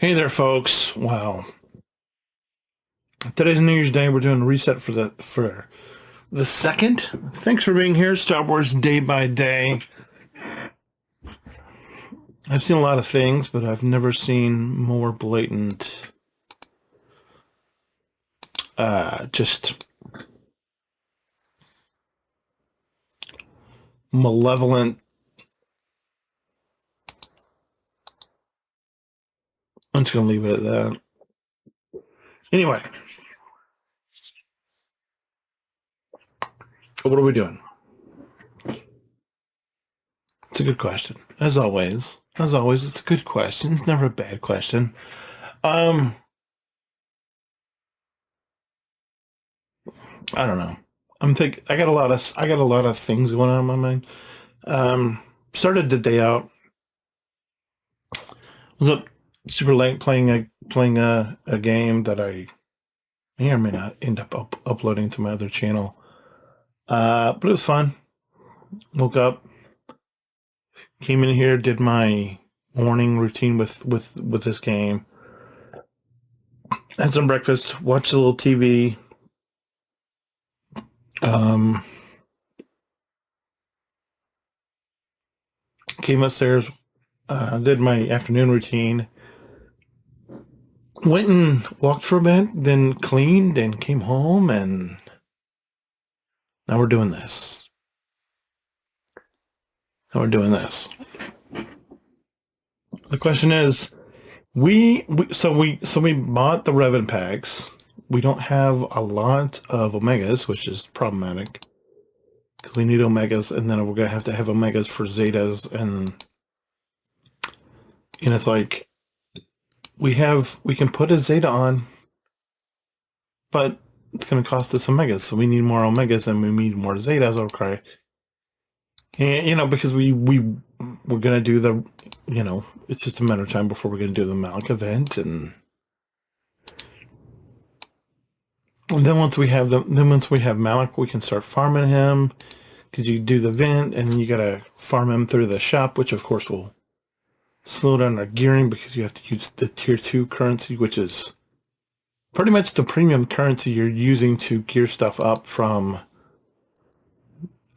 Hey there, folks. Wow. Today's New Year's Day. We're doing a reset for the second. Thanks for being here. Star Wars Day by Day. I've seen a lot of things, but I've never seen more blatant, just malevolent. I'm just going to leave it at that. Anyway, what are we doing? It's a good question. As always, it's a good question. It's never a bad question. I don't know. I got a lot of things going on in my mind. Started the day out. Was up super late playing a game that I may or may not end up uploading to my other channel. But it was fun. Woke up, came in here, did my morning routine with this game. Had some breakfast, watched a little TV. Came upstairs, did my afternoon routine. Went and walked for a bit, then cleaned and came home, and now we're doing this. The question is, we bought the Revan packs. We don't have a lot of Omegas, which is problematic. Because we need Omegas, and then we're going to have Omegas for Zetas, and it's like, we can put a Zeta on, but it's going to cost us Omegas, so we need more Omegas, and we need more Zetas, okay. And, because we're going to do the, it's just a matter of time before we're going to do the Malik event, and then once we have Malik, we can start farming him, because you do the event, and then you got to farm him through the shop, which of course will slow down our gearing, because you have to use the tier 2 currency, which is pretty much the premium currency you're using to gear stuff up from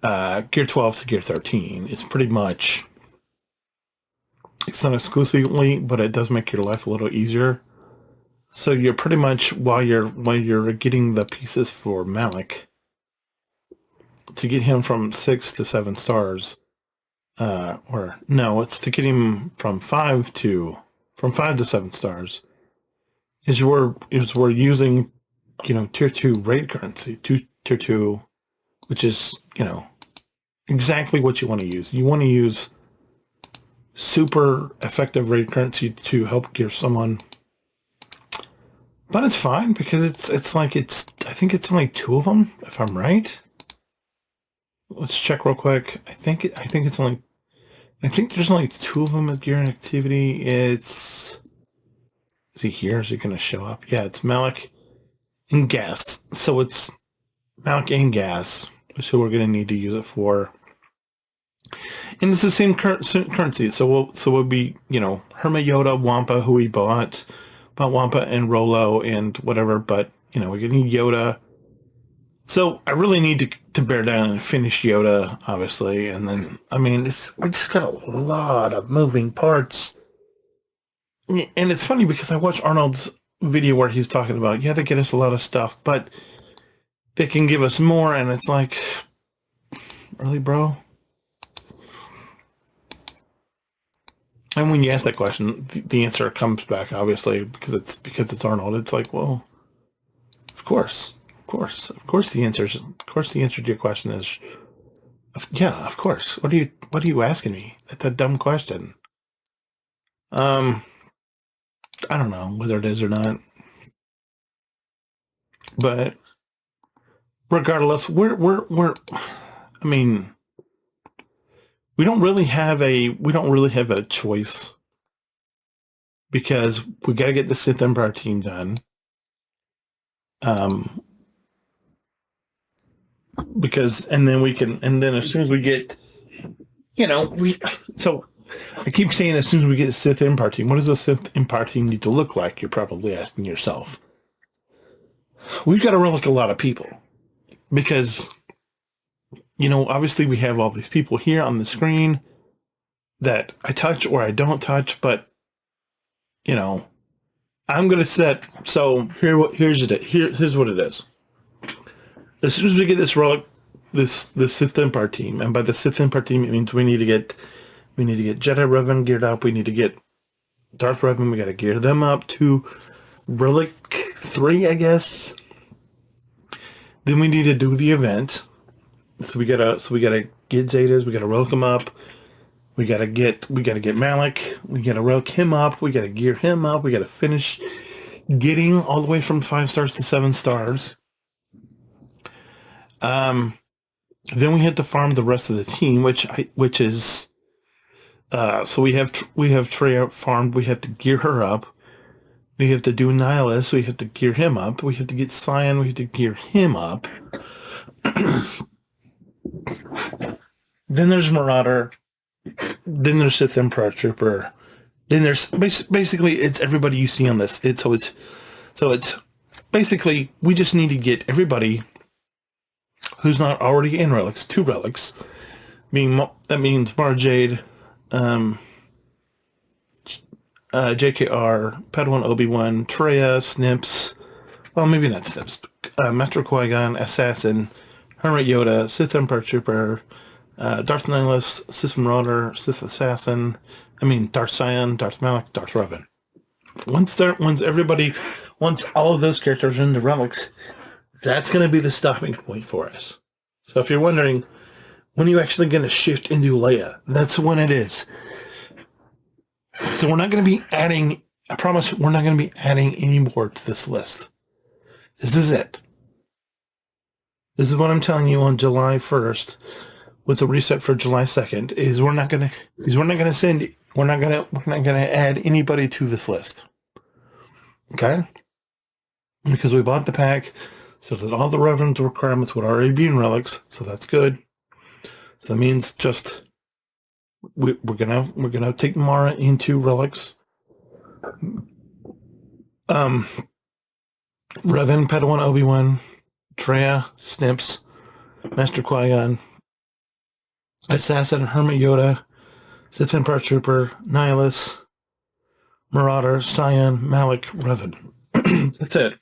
gear 12 to gear 13. It's pretty much, it's not exclusively, but it does make your life a little easier. So you're pretty much, while you're getting the pieces for Malik, to get him from 6 to 7 stars, it's to get him from 5 to 7 stars, is we're using, tier 2 raid currency, tier 2, which is, exactly what you want to use. You want to use super effective raid currency to help gear someone. But it's fine, because I think it's only 2 of them, if I'm right. Let's check real quick. I think there's only 2 of them as gearing activity. Is he here? Is he going to show up? Yeah, it's Malik and Gas. So it's Malik and Gas is who we're going to need to use it for. And it's the same currency. So we'll be, Herma Yoda, Wampa, who we bought Wampa and Rolo and whatever, but, we're going to need Yoda. So I really need to bear down and finish Yoda, obviously. And then, we just got a lot of moving parts. And it's funny, because I watched Arnold's video where he was talking about, they get us a lot of stuff, but they can give us more. And it's like, really, bro? And when you ask that question, the answer comes back, obviously, because it's Arnold. It's like, well, of course the answer to your question is, yeah, of course. What are you asking me? That's a dumb question. I don't know whether it is or not, but regardless, we don't really have a choice, because we got to get the Sith Empire team done. And then as soon as we get, I keep saying as soon as we get Sith Empire team, what does a Sith Empire team need to look like? You're probably asking yourself. We've got to relic a lot of people because, obviously we have all these people here on the screen that I touch or I don't touch, but, I'm going to set, so here's what it is. As soon as we get this relic, this Sith Empire team, and by the Sith Empire team, it means we need to get Jedi Revan geared up. We need to get Darth Revan. We got to gear them up to Relic 3, I guess. Then we need to do the event. So we gotta get Zetas. We gotta relic him up. We gotta get Malik. We gotta relic him up. We gotta gear him up. We gotta finish getting all the way from 5 stars to 7 stars. Then we have to farm the rest of the team, which is so we have Traya farmed. We have to gear her up. We have to do Nihilus. We have to gear him up. We have to get Cyan. We have to gear him up. Then there's Marauder. Then there's Sith Emperor Trooper. Then there's basically it's everybody you see on this. It's basically we just need to get everybody who's not already in relics, 2 relics. That means Mara Jade, JKR, Padawan Obi-Wan, Traya, Snips. Well, maybe not Snips. Master Qui-Gon, Assassin, Hermit Yoda, Sith Emperor Trooper, Darth Nihilus, Sith Marauder, Sith Assassin. Darth Cyan, Darth Malik, Darth Revan. Once all of those characters are in the relics, that's going to be the stopping point for us. So if you're wondering, when are you actually going to shift into Leia? That's when it is. So we're not going to be adding, I promise we're not going to be adding any more to this list. This is it. This is what I'm telling you on July 1st with the reset for July 2nd is we're not going to add anybody to this list. Okay? Because we bought the pack so that all the reverence requirements would already be in relics, so that's good. So that means just we're gonna take Mara into relics. Revan, Padawan Obi-Wan, Traya, Snips, Master Qui-Gon, Assassin, Hermit Yoda, Sith Empire Trooper, Nihilus, Marauder, Cyan, Malik, Revan. That's it.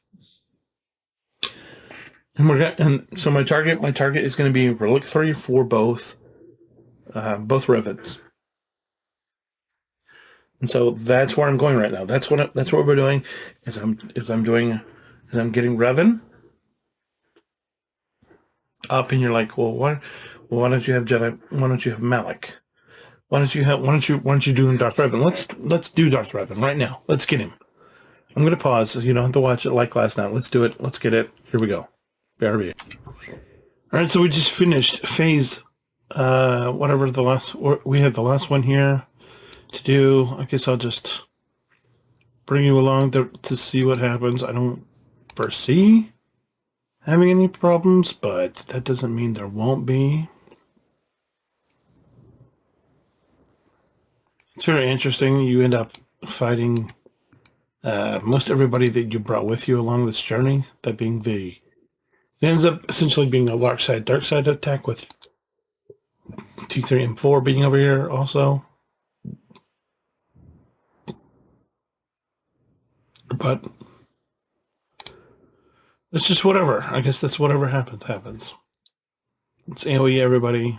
And so my target is going to be Relic 3 for both Revans. And so that's where I'm going right now. That's what we're doing. I'm getting Revan up, and you're like, well, why don't you have Jedi? Why don't you have Malik? Why don't you do Darth Revan? Let's do Darth Revan right now. Let's get him. I'm going to pause. So you don't have to watch it like last night. Let's do it. Let's get it. Here we go. BRB. All right, so we just finished phase, whatever we have the last one here to do. I guess I'll just bring you along to see what happens. I don't foresee having any problems, but that doesn't mean there won't be. It's very interesting. You end up fighting most everybody that you brought with you along this journey, that being it ends up essentially being a dark side attack with 2, 3, and 4 being over here also. But it's just whatever. I guess that's whatever happens. Let's AoE everybody.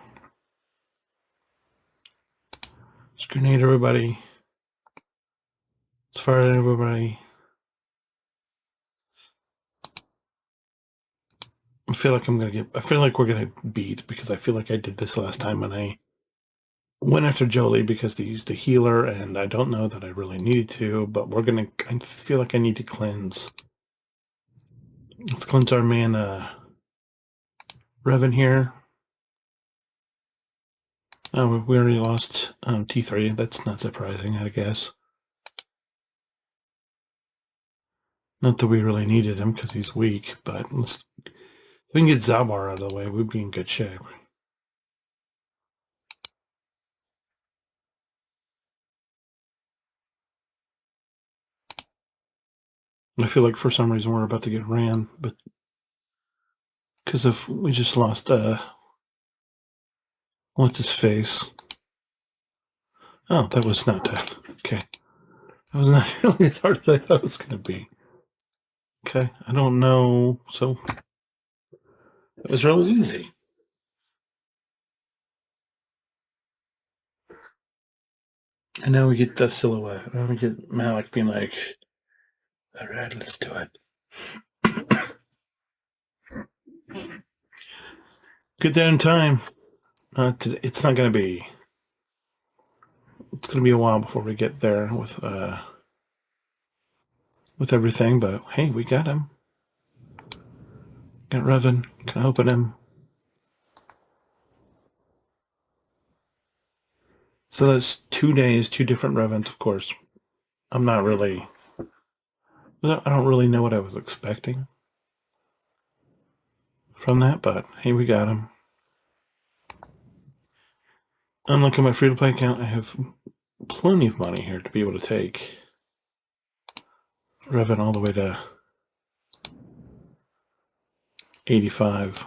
Let's grenade everybody. Let's fire at everybody. I feel like we're gonna beat, because I feel like I did this last time when I went after Jolie because they used a healer, and I don't know that I really needed to, but I feel like I need to cleanse. Let's cleanse our man Revan here. Oh, we already lost T3. That's not surprising, I guess. Not that we really needed him because he's weak, but if we can get Zabar out of the way, we'd be in good shape. I feel like for some reason we're about to get ran, but because of we just lost what's his face? Oh, that was not okay. That was not nearly as hard as I thought it was going to be. Okay, I don't know. So it was really easy. And now we get the silhouette. Now we get Malik being like, "All right, let's do it." Get there in time. It's not going to be. It's going to be a while before we get there with everything. But hey, we got him. Got Revan. Can open him. So that's 2 days, 2 different Revens, of course. I don't really know what I was expecting from that, but hey, we got him. Unlike my free-to-play account, I have plenty of money here to be able to take Revan all the way to 85.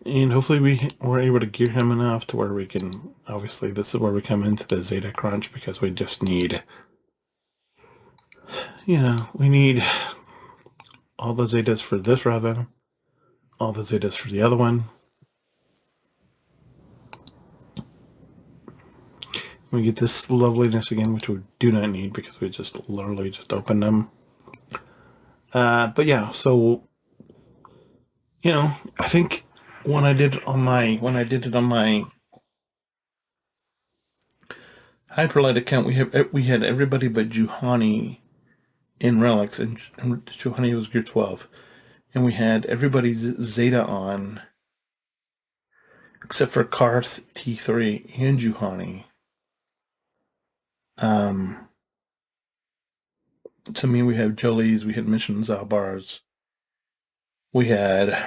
And hopefully we're able to gear him enough to where we can, obviously this is where we come into the Zeta crunch, because we just need, we need all the Zetas for this Revan, all the Zetas for the other one. We get this loveliness again, which we do not need because we just literally just opened them. But yeah, so I think when I did it on my Hyperlight account, we had everybody but Juhani in Relics, and Juhani was gear 12, and we had everybody's Zeta on except for Karth T3 and Juhani. To me, we had Jolie's, we had Mission Zalbars, we had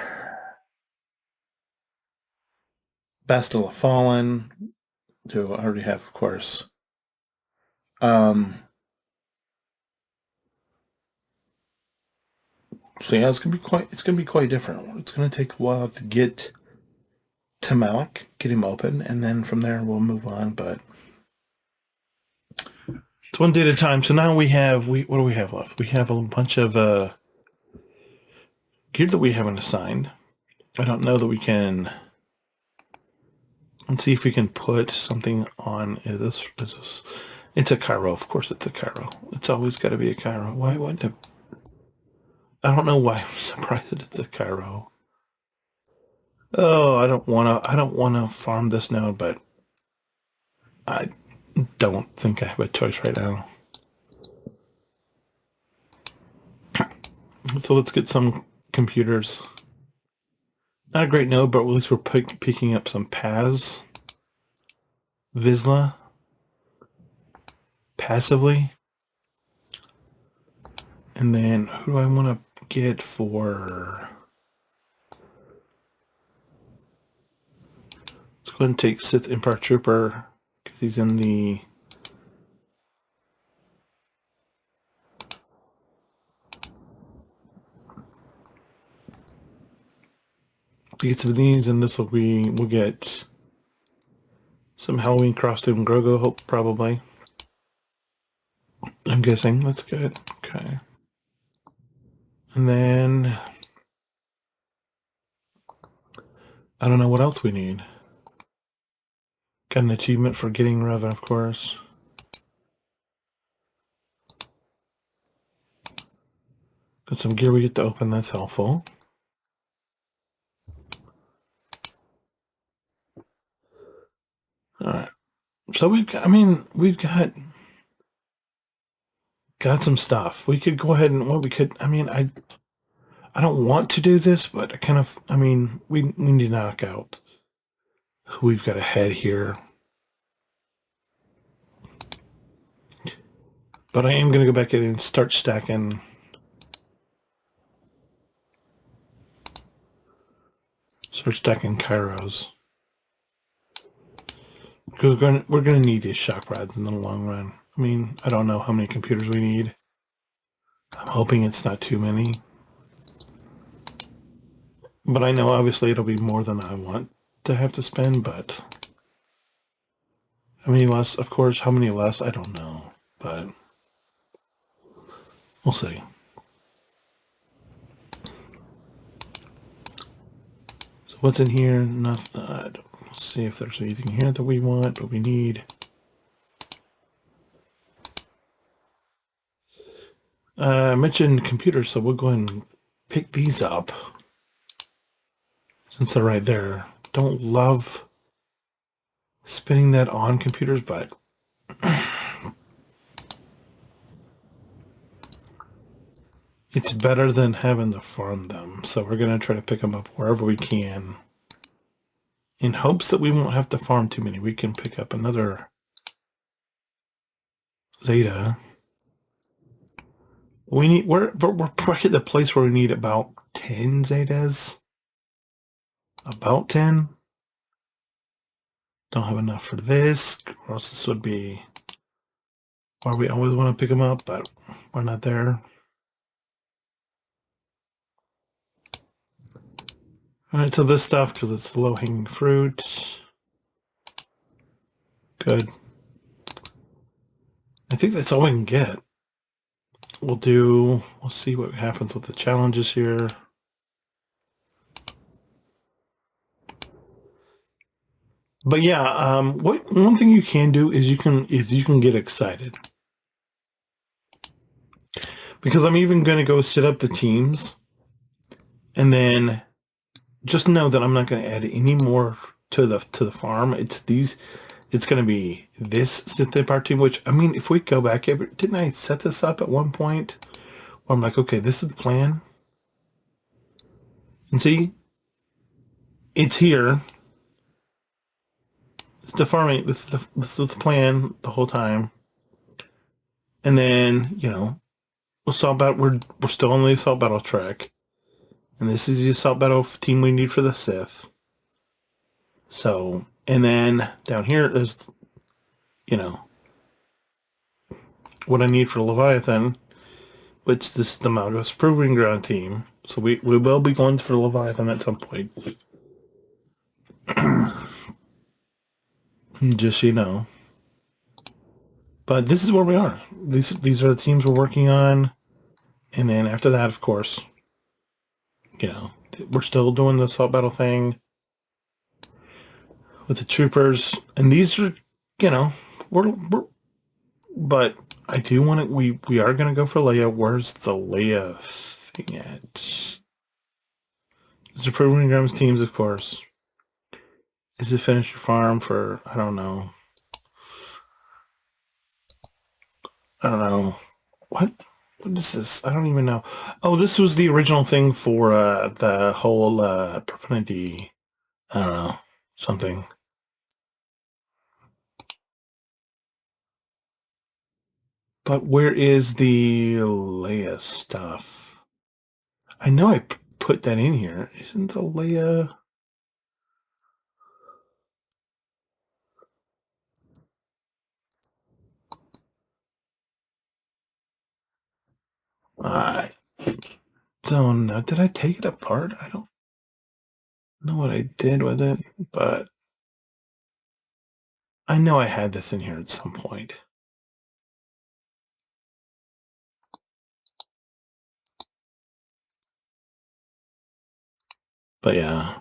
Bastila Fallen, who I already have, of course. So yeah, it's gonna be quite different. It's gonna take a while to get to Malik, get him open, and then from there we'll move on. But it's one day at a time. So now what do we have left? We have a bunch of gear that we haven't assigned. I don't know that we can. Let's see if we can put something on. Is this? It's a Cairo. Of course, it's a Cairo. It's always got to be a Cairo. Why? I don't know why I'm surprised that it's a Cairo. Oh, I don't want to farm this node, but I don't think I have a choice right now. So let's get some computers. Not a great node, but at least we're picking up some Paz. Vizsla. Passively. And then who do I want to get for... Let's go ahead and take Sith Empire Trooper, because he's in the... To get some of these, and we'll get some Halloween costume Grogu, hope, probably. I'm guessing. That's good. Okay. And then... I don't know what else we need. Got an achievement for getting Revan, of course. Got some gear we get to open, that's helpful. Alright. So we've got some stuff. We could go ahead and I don't want to do this, but we need to knock out who we've got ahead here. But I am going to go back in and start stacking Kairos. Because we're gonna need these shock rods in the long run. I mean, I don't know how many computers we need. I'm hoping it's not too many. But I know obviously it'll be more than I want to have to spend, but how many less? Of course, how many less? I don't know, but we'll see. So what's in here? Nothing. Let's see if there's anything here that we want, but we need. I mentioned computers, so we'll go ahead and pick these up. Since they're right there. Don't love spinning that on computers, but it's better than having to farm them. So we're going to try to pick them up wherever we can. In hopes that we won't have to farm too many. We can pick up another Zeta. We're probably at the place where we need about 10 Zetas. About 10. Don't have enough for this, or else this would be where we always want to pick them up, but we're not there. Alright, so this stuff, because it's low-hanging fruit. Good. I think that's all we can get. We'll see what happens with the challenges here. But yeah, one thing you can do is you can get excited. Because I'm even going to go set up the teams, and then just know that I'm not going to add any more to the farm. It's going to be this synth bar team. Which, I mean, if we go back, didn't I set this up at one point? Where I'm like, okay, this is the plan, and see, it's here. It's the farming. This is the plan the whole time, and then assault battle. We're still on the assault battle track. And this is the assault battle team we need for the Sith. So, and then down here is, what I need for Leviathan, which this is the Malgus Proving Ground team. So we will be going for Leviathan at some point. Just so you know. But this is where we are. These are the teams we're working on. And then after that, of course, we're still doing the assault battle thing with the troopers, and these are, but I do want it. We are going to go for Leia. Where's the Leia thing at? These are Proving Grounds teams, of course. Is it finish your farm for, I don't know. What is this? I don't even know. Oh, this was the original thing for the whole Profanity, I don't know, something. But where is the Leia stuff? I know I put that in here. Isn't the Leia... I don't know. Did I take it apart? I don't know what I did with it, but I know I had this in here at some point. But yeah.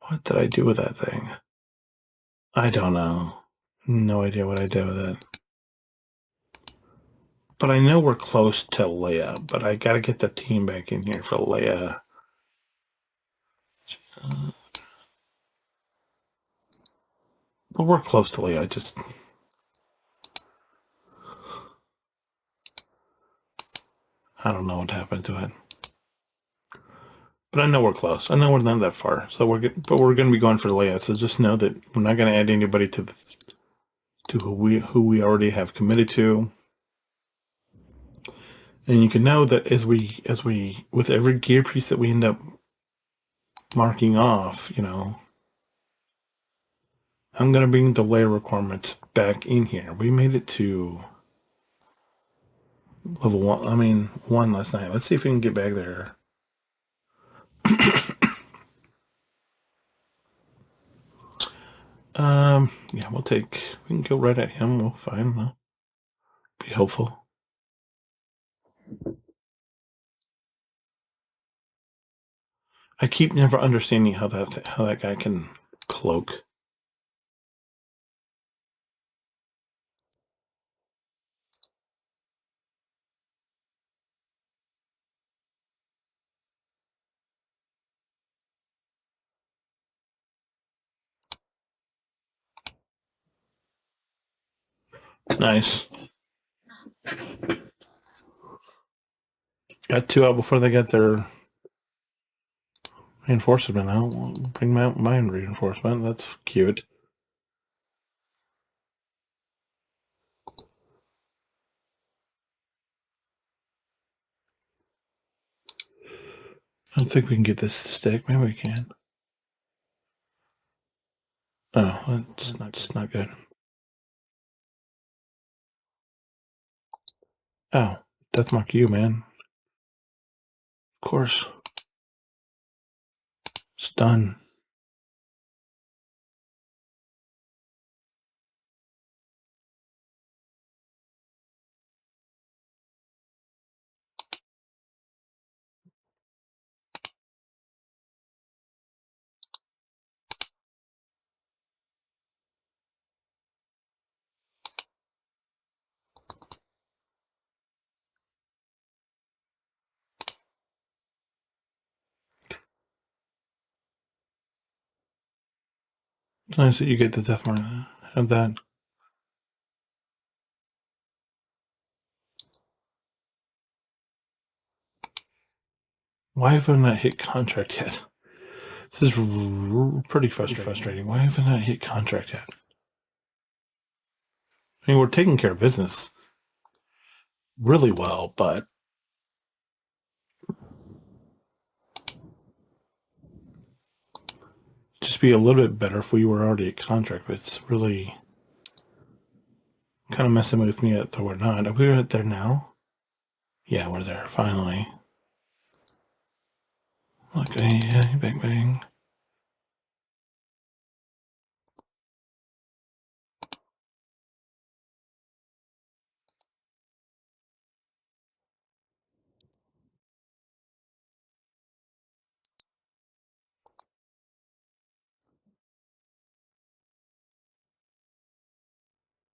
What did I do with that thing? I don't know. No idea what I did with it. But I know we're close to Leia, but I gotta get the team back in here for Leia. But we're close to Leia, I don't know what happened to it. But I know we're close. I know we're not that far. So we're going to be going for Leia. So just know that we're not going to add anybody to who we already have committed to. And you can know that as we with every gear piece that we end up marking off, you know. I'm going to bring the layer requirements back in here. We made it to level 1 last night. Let's see if we can get back there. Yeah, we can go right at him. We'll find him. Be helpful. I keep never understanding how that guy can cloak. Nice. Got 2 out before they got their reinforcement out. We'll bring out my reinforcement. That's cute. I don't think we can get this to stick. Maybe we can. Oh, that's not good. Oh, death mark you, man. Of course. It's done. It's nice that you get the death mark. Have that. Why haven't I hit contract yet? This is pretty frustrating. Why haven't I hit contract yet? I mean, we're taking care of business really well, but just be a little bit better if we were already at contract. But it's really kind of messing with me that we're not. Are we right there now? Yeah, we're there finally. Okay, yeah, bang bang.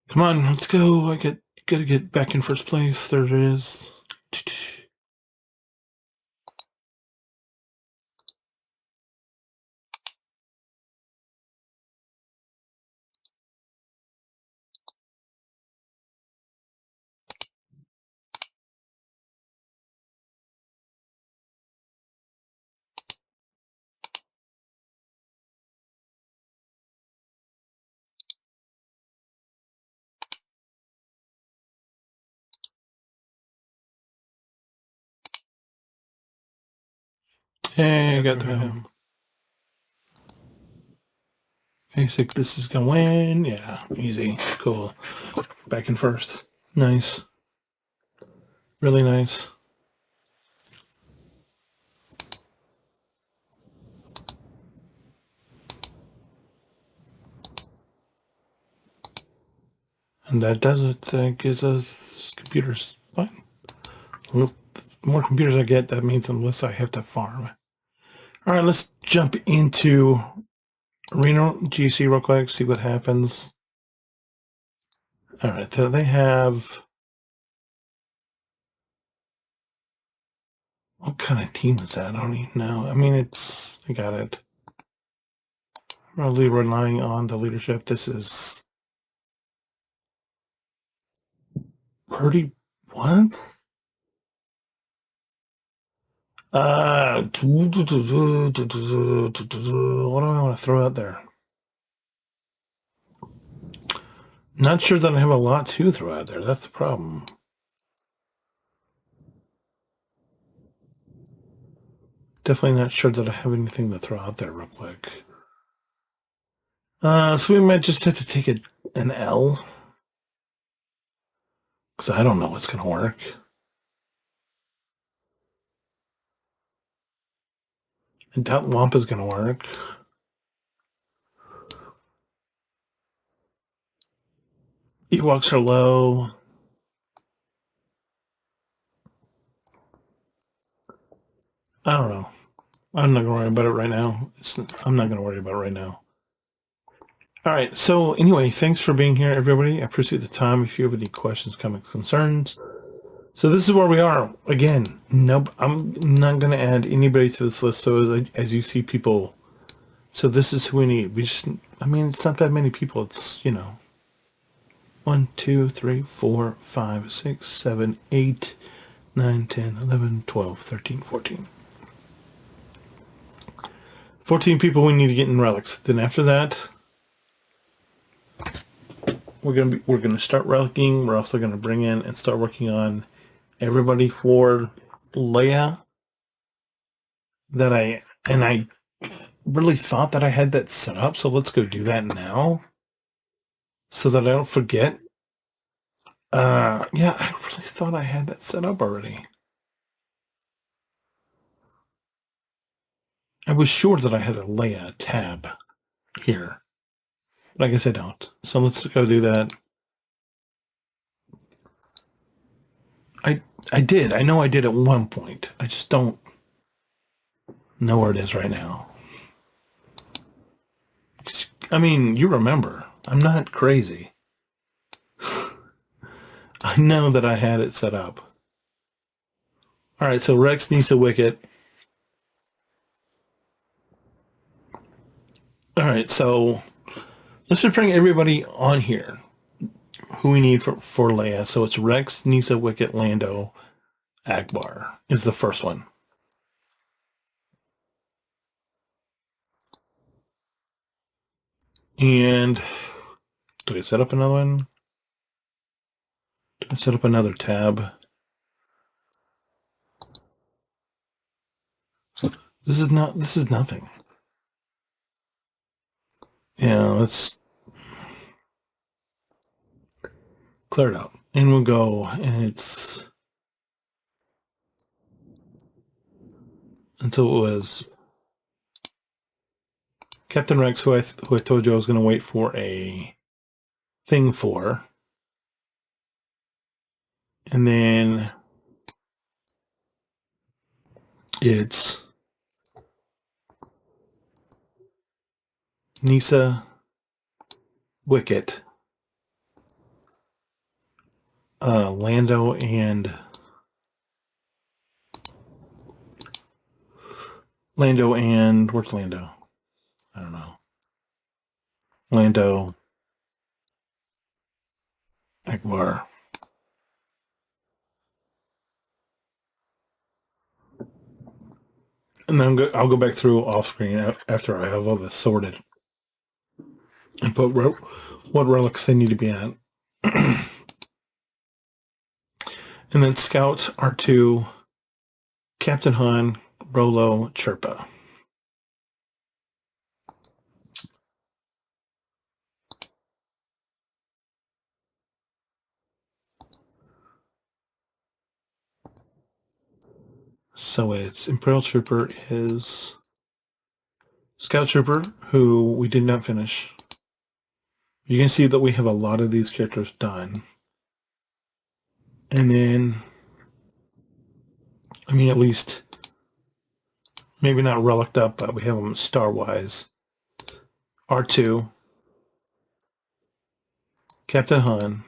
Come on, let's go. Gotta get back in first place. There it is. Hey, I got through him. Basic, this is gonna win. Yeah, easy. Cool. Back in first. Nice. Really nice. And that does it. That gives us computers. Fine. The more computers I get, that means the less I have to farm. All right, let's jump into Arena GC real quick, see what happens. All right, so they have... What kind of team is that? I don't even know. I mean, I got it. Probably relying on the leadership. This is... Pretty... What? What do I want to throw out there? Not sure that I have a lot to throw out there. That's the problem. Definitely not sure that I have anything to throw out there real quick. So we might just have to take an L. Because I don't know what's going to work. I doubt Wamp is going to work. Ewoks are low. I don't know. I'm not going to worry about it right now. I'm not going to worry about it right now. All right. So anyway, thanks for being here, everybody. I appreciate the time. If you have any questions, comments, concerns. So this is where we are. Again, nope. I'm not going to add anybody to this list. So as you see people, so this is who we need. It's not that many people. It's, 1, 2, 3, 4, 5, 6, 7, 8, 9, 10, 11, 12, 13, 14. 14 people we need to get in relics. Then after that, we're gonna start relicking. We're also gonna bring in and start working on everybody for Leia. I really thought that I had that set up, so let's go do that now, so that I don't forget. Yeah, I really thought I had that set up already. I was sure that I had a Leia tab here. But I guess I don't. So let's go do that. I did. I know I did at one point. I just don't know where it is right now. I mean, you remember. I'm not crazy. I know that I had it set up. All right, so Rex needs a wicket. All right, so let's just bring everybody on here who we need for Leia. So it's Rex, Nisa, Wicket, Lando, Akbar is the first one. And do I set up another one? Do I set up another tab? This is nothing. Yeah, let's clear it out. And we'll go, and until it was Captain Rex, who I told you I was going to wait for a thing for. And then it's Nisa, Wicket, Lando, and where's Lando? I don't know. Lando, Akbar. And then I'll go back through off screen after I have all this sorted and put what relics they need to be at. And then Scouts R2, Captain Han, Rolo, Chirpa. So it's Imperial Trooper is Scout Trooper, who we did not finish. You can see that we have a lot of these characters done. And then, at least, maybe not relicked up, but we have them star-wise. R2, Captain Han,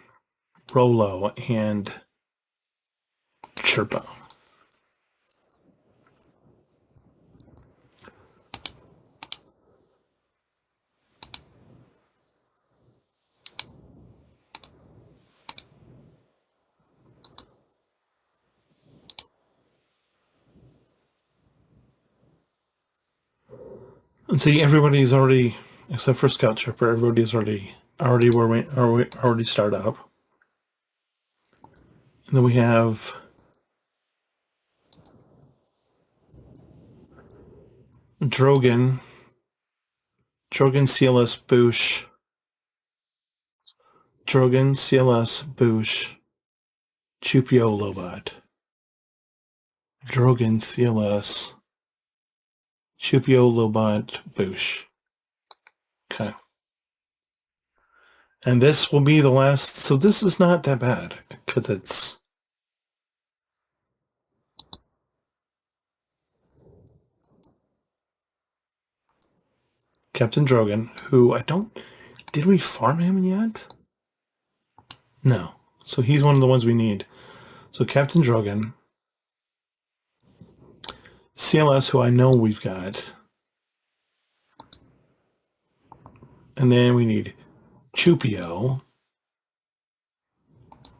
Rolo, and Chirpa. And see, everybody's already, except for Scout Trooper, everybody's already started up. And then we have Drogon, CLS, Boosh, Drogon, CLS, Boosh, Chupio, Lobot. Drogon, CLS, Chupio, Lobot, Boosh. Okay. And this will be the last. So this is not that bad because it's. Captain Drogon, who I don't. Did we farm him yet? No. So he's one of the ones we need. So Captain Drogon. CLS, who I know we've got. And then we need Chupio.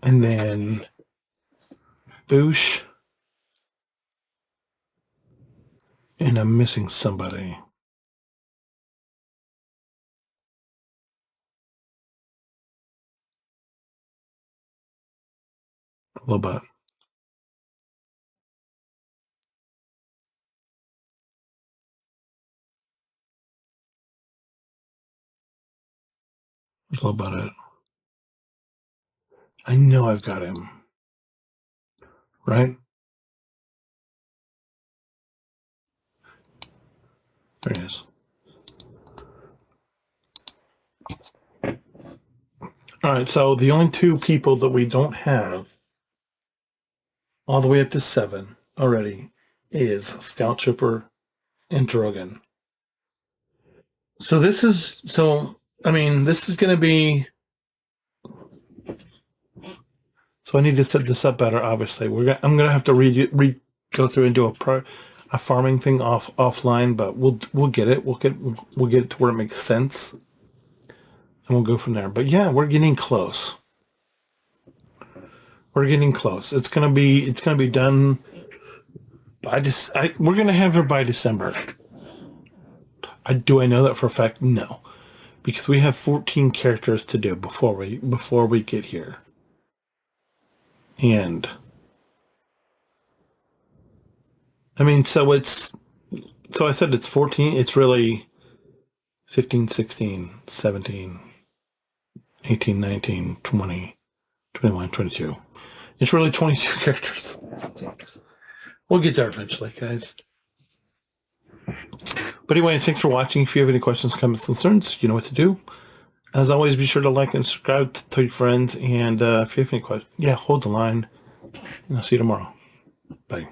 And then Boosh. And I'm missing somebody. Lobot. Where's Lobot at? I know I've got him. Right? There he is. All right, so the only two people that we don't have all the way up to 7 already is Scout Trooper and Drogon. So this is this is going to be. So I need to set this up better. Obviously, I'm going to have to go through and do a farming thing offline, but we'll get it. We'll get it to where it makes sense, and we'll go from there. But yeah, we're getting close. We're getting close. It's gonna be done by this. We're gonna have her by December. Do I know that for a fact? No, because we have 14 characters to do before we get here. And I mean, so I said it's 14. It's really 15, 16, 17, 18, 19, 20, 21, 22. It's really 22 characters. We'll get there eventually, guys. But anyway, thanks for watching. If you have any questions, comments, concerns, you know what to do. As always, be sure to like and subscribe, tell your friends, and if you have any questions, hold the line, and I'll see you tomorrow. Bye.